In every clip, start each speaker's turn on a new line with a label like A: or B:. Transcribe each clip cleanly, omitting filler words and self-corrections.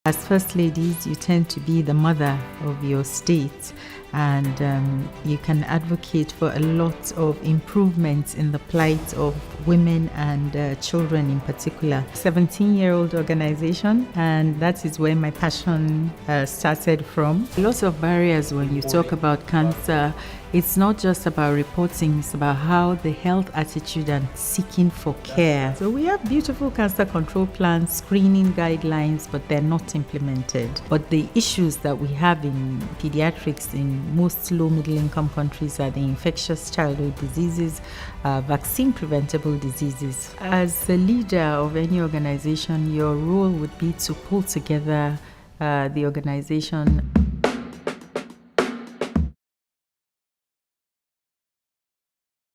A: As First Ladies, you tend to be the mother of your state, and you can advocate for a lot of improvements in the plight of women and children in particular. 17-year-old organization, and that is where my passion started from. Lots of barriers when you talk about cancer. It's not just about reporting, it's about how the health attitude and seeking for care. So we have beautiful cancer control plans, screening guidelines, but they're not implemented. But the issues that we have in pediatrics in most low-middle income countries are the infectious childhood diseases, vaccine preventable diseases. As the leader of any organization, your role would be to pull together the organization.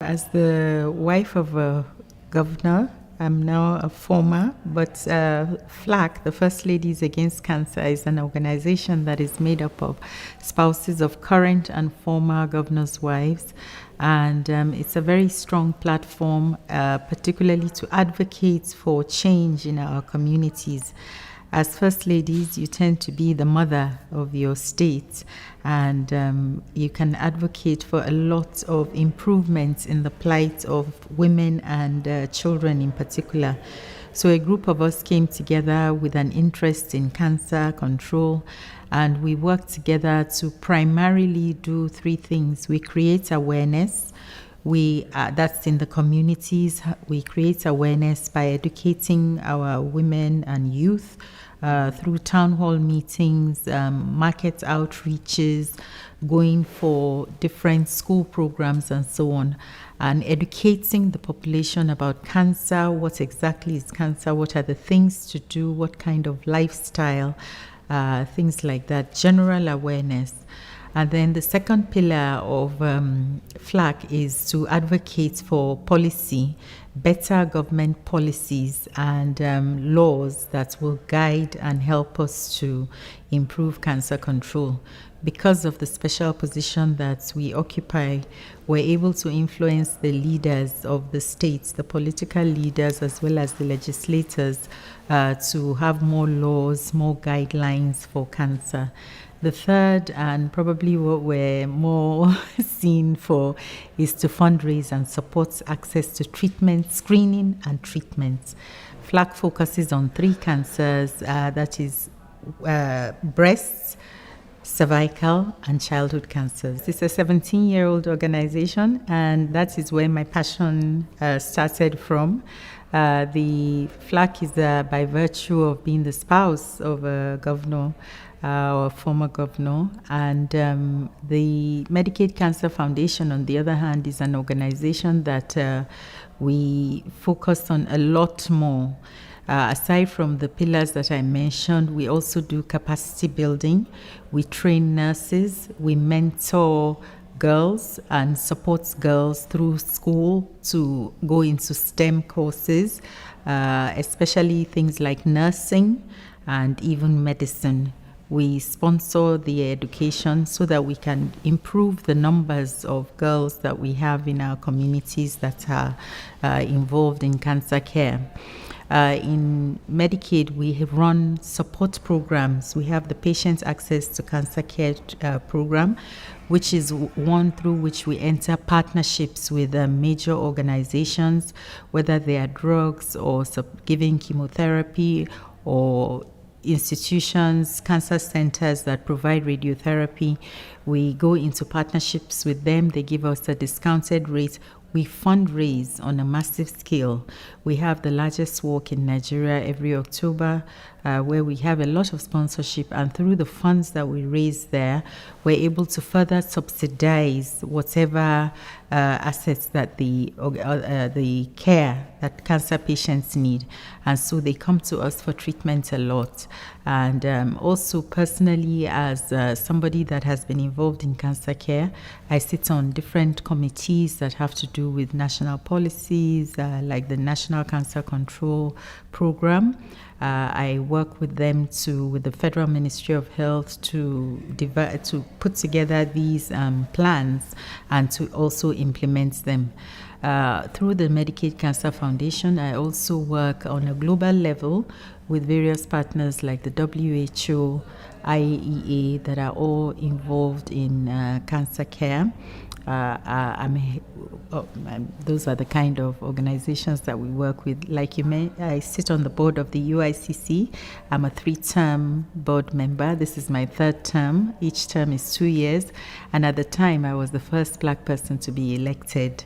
A: As the wife of a governor, I'm now a former, but FLAC, the First Ladies Against Cancer, is an organization that is made up of spouses of current and former governors' wives. And it's a very strong platform, particularly to advocate for change in our communities. As First Ladies, you tend to be the mother of your state, and you can advocate for a lot of improvements in the plight of women and children in particular. So a group of us came together with an interest in cancer control, and we worked together to primarily do three things. We create awareness. That's in the communities. We create awareness by educating our women and youth through town hall meetings, market outreaches, going for different school programs and so on, and educating the population about cancer. What exactly is cancer? What are the things to do? What kind of lifestyle? Things like that, general awareness. And then the second pillar of FLAC is to advocate for policy, better government policies and laws that will guide and help us to improve cancer control. Because of the special position that we occupy, we're able to influence the leaders of the states, the political leaders, as well as the legislators, to have more laws, more guidelines for cancer. The third, and probably what we're more seen for, is to fundraise and support access to treatment, screening and treatment. FLAC focuses on three cancers, that is breast, cervical and childhood cancers. It's a 17-year-old organization, and that is where my passion started from. The FLAC is by virtue of being the spouse of a governor, or former governor, and the Medicaid Cancer Foundation, on the other hand, is an organization that we focus on a lot more. Aside from the pillars that I mentioned, we also do capacity building. We train nurses, we mentor girls and support girls through school to go into STEM courses, especially things like nursing and even medicine. We sponsor the education so that we can improve the numbers of girls that we have in our communities that are involved in cancer care. In Medicaid, we have run support programs. We have the Patient Access to Cancer Care program, which is one through which we enter partnerships with major organizations, whether they are drugs or giving chemotherapy, or institutions, cancer centers that provide radiotherapy. We go into partnerships with them. They give us a discounted rate. We fundraise on a massive scale. We have the largest walk in Nigeria every October, where we have a lot of sponsorship, and through the funds that we raise there, we're able to further subsidize whatever assets that the care that cancer patients need. And so they come to us for treatment a lot. And also personally, as somebody that has been involved in cancer care, I sit on different committees that have to do with national policies, like the National Cancer Control Program. I work with them with the Federal Ministry of Health to put together these plans and to also implement them. Through the Medicaid Cancer Foundation, I also work on a global level with various partners like the WHO, IAEA, that are all involved in cancer care. Those are the kind of organizations that we work with. Like you may, I sit on the board of the UICC. I'm a 3-term board member. This is my 3rd term. Each term is 2 years. And at the time, I was the first Black person to be elected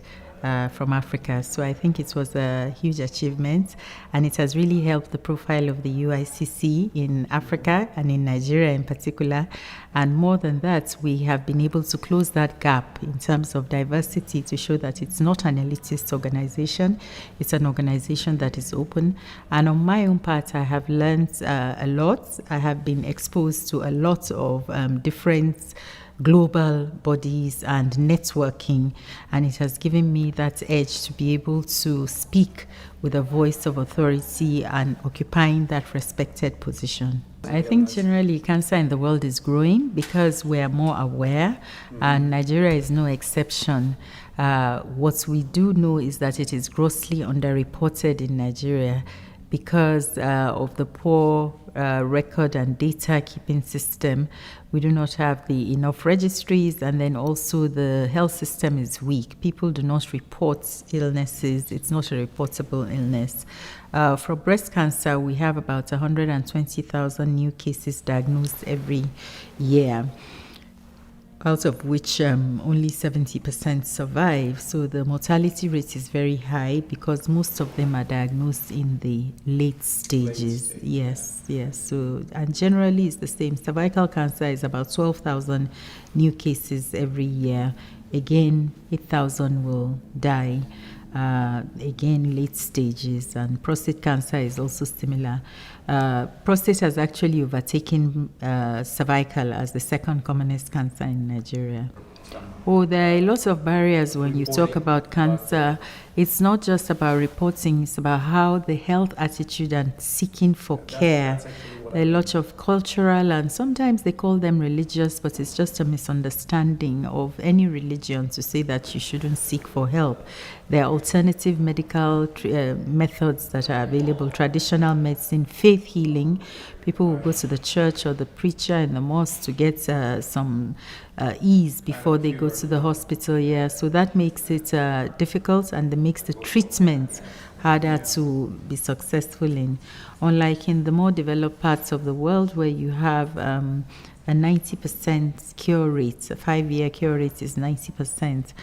A: from Africa. So I think it was a huge achievement, and it has really helped the profile of the UICC in Africa and in Nigeria in particular. And more than that, we have been able to close that gap in terms of diversity to show that it's not an elitist organization. It's an organization that is open. And on my own part, I have learned a lot. I have been exposed to a lot of different global bodies and networking, and it has given me that edge to be able to speak with a voice of authority and occupying that respected position. I think generally cancer in the world is growing because we are more aware, and Nigeria is no exception. What we do know is that it is grossly underreported in Nigeria because of the poor record and data keeping system. We do not have enough registries, and then also the health system is weak. People do not report illnesses. It's not a reportable illness. For breast cancer, we have about 120,000 new cases diagnosed every year, out of which only 70% survive. So the mortality rate is very high because most of them are diagnosed in the late stages. Yes. So, and generally it's the same. Cervical cancer is about 12,000 new cases every year. Again, 8,000 will die. Again, late stages. And prostate cancer is also similar. Prostate has actually overtaken cervical as the second commonest cancer in Nigeria. Oh, there are lots of barriers when you talk about cancer. It's not just about reporting, it's about how the health attitude and seeking for care. There are a lot of cultural, and sometimes they call them religious, but it's just a misunderstanding of any religion to say that you shouldn't seek for help. There are alternative medical methods that are available, traditional medicine, faith healing. People will go to the church or the preacher in the mosque to get some ease before they go to the hospital. Yeah, so that makes it difficult, and it makes the treatment harder to be successful in. Unlike in the more developed parts of the world where you have a 90% cure rate, a 5-year cure rate is 90%.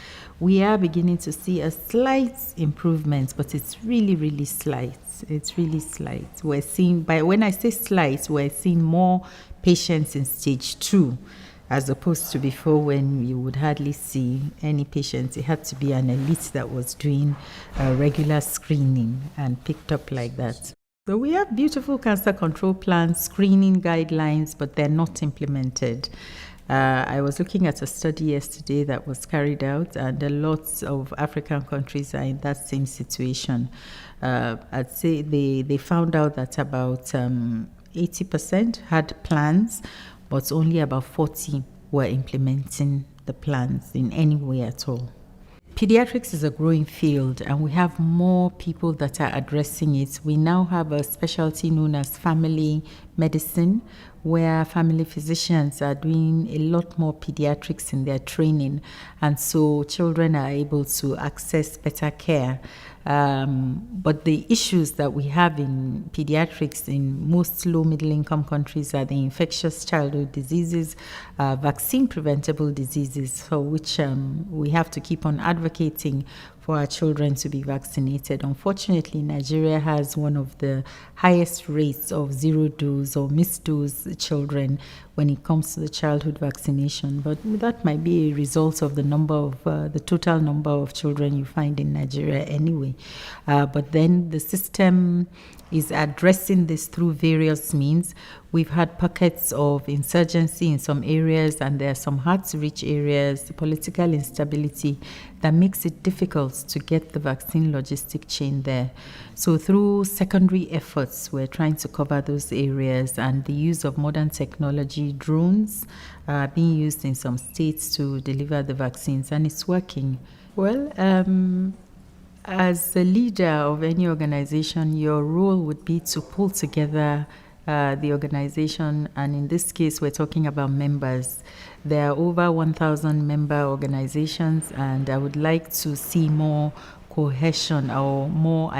A: We are beginning to see a slight improvement, but it's really, really slight. It's really slight. We're seeing, when I say slight, we're seeing more patients in stage 2, as opposed to before when you would hardly see any patients. It had to be an elite that was doing regular screening and picked up like that. So we have beautiful cancer control plans, screening guidelines, but they're not implemented. I was looking at a study yesterday that was carried out, and a lot of African countries are in that same situation. I'd say they found out that about 80% had plans, but only about 40 were implementing the plans in any way at all. Pediatrics is a growing field, and we have more people that are addressing it. We now have a specialty known as family medicine, where family physicians are doing a lot more pediatrics in their training, and so children are able to access better care. But the issues that we have in pediatrics in most low-middle income countries are the infectious childhood diseases, vaccine-preventable diseases, for which we have to keep on advocating for our children to be vaccinated. Unfortunately, Nigeria has one of the highest rates of zero-dose or missed-dose children when it comes to the childhood vaccination. But that might be a result of the the total number of children you find in Nigeria anyway. But then the system is addressing this through various means. We've had pockets of insurgency in some areas, and there are some hard-to-reach areas, political instability that makes it difficult to get the vaccine logistic chain there. So through secondary efforts, we're trying to cover those areas, and the use of modern technology, drones, are being used in some states to deliver the vaccines, and it's working. Well, As the leader of any organization, your role would be to pull together the organization, and in this case, we're talking about members. There are over 1,000 member organizations, and I would like to see more cohesion or more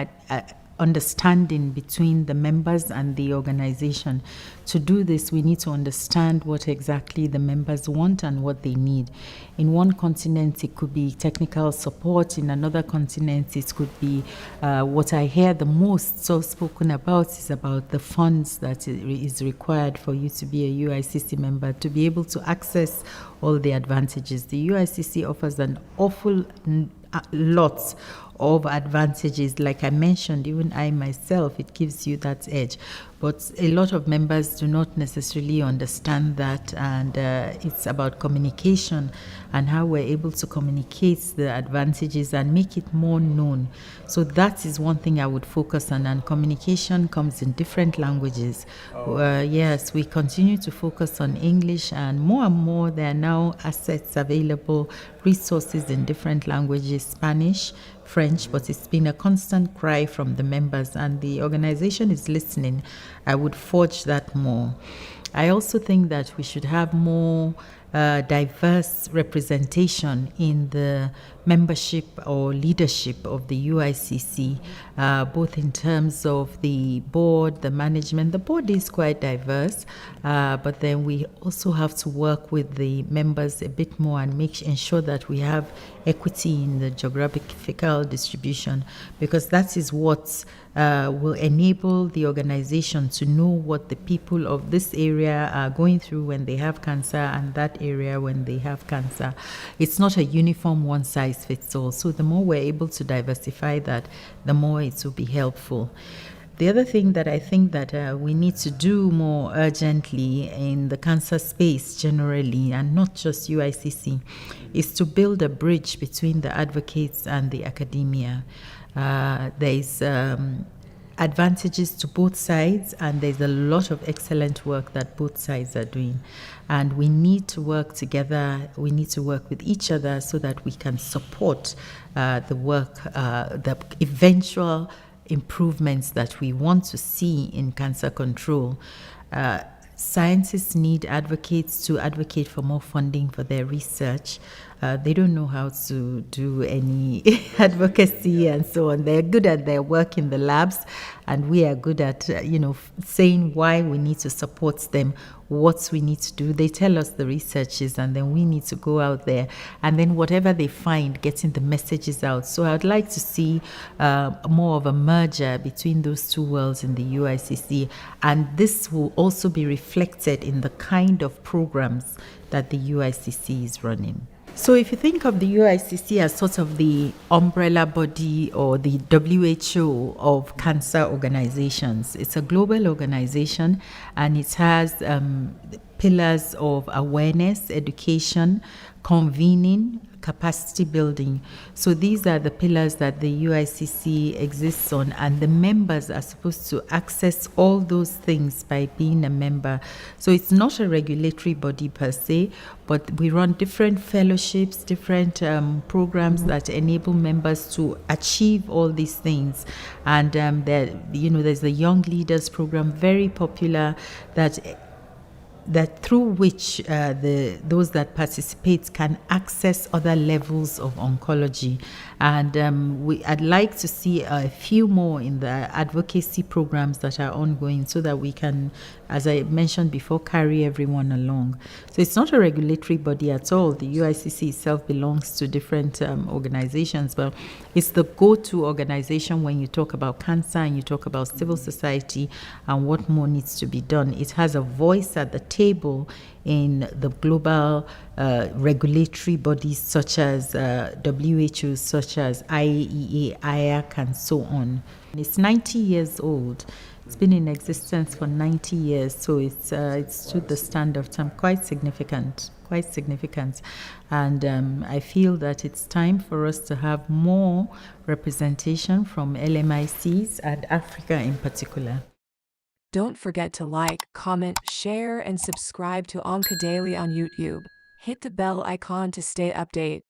A: understanding between the members and the organization. To do this, we need to understand what exactly the members want and what they need. In one continent, it could be technical support. In another continent, it could be what I hear the most so spoken about is about the funds that is required for you to be a UICC member, to be able to access all the advantages. The UICC offers an awful lot of advantages. Like I mentioned, even I myself, it gives you that edge. But a lot of members do not necessarily understand that, and it's about communication and how we're able to communicate the advantages and make it more known. So that is one thing I would focus on, and communication comes in different languages. Yes, we continue to focus on English, and more there are now assets available, resources in different languages, Spanish, French, but it's been a constant cry from the members, and the organization is listening. I would forge that more. I also think that we should have more diverse representation in the membership or leadership of the UICC, both in terms of the board, the management. The board is quite diverse, but then we also have to work with the members a bit more and ensure that we have equity in the geographical distribution, because that is what will enable the organization to know what the people of this area are going through when they have cancer, and that area when they have cancer. It's not a uniform one-size-fits-all. So the more we're able to diversify that, the more it will be helpful. The other thing that I think that we need to do more urgently in the cancer space generally, and not just UICC, is to build a bridge between the advocates and the academia. There is advantages to both sides, and there's a lot of excellent work that both sides are doing. And we need to work together. We need to work with each other so that we can support the work, the eventual improvements that we want to see in cancer control. Scientists need advocates to advocate for more funding for their research. They don't know how to do any advocacy and so on. They're good at their work in the labs, and we are good at, saying why we need to support them, what we need to do. They tell us the research is, and then we need to go out there, and then whatever they find, getting the messages out. So I'd like to see more of a merger between those two worlds in the UICC, and this will also be reflected in the kind of programs that the UICC is running. So if you think of the UICC as sort of the umbrella body or the WHO of cancer organizations, it's a global organization, and it has pillars of awareness, education, convening, capacity building. So these are the pillars that the UICC exists on, and the members are supposed to access all those things by being a member. So it's not a regulatory body per se, but we run different fellowships, different programs that enable members to achieve all these things. And there's the Young Leaders program, very popular, that through which those that participate can access other levels of oncology. And I'd like to see a few more in the advocacy programs that are ongoing, so that we can, as I mentioned before, carry everyone along. So it's not a regulatory body at all. The UICC itself belongs to different organizations, but it's the go-to organization when you talk about cancer and you talk about civil society and what more needs to be done. It has a voice at the table in the global regulatory bodies such as WHO, such as IAEA, IAC, and so on. It's 90 years old. It's been in existence for 90 years, so it's stood the stand of time. Quite significant. And I feel that it's time for us to have more representation from LMICs and Africa in particular.
B: Don't forget to like, comment, share, and subscribe to Onco Daily on YouTube. Hit the bell icon to stay updated.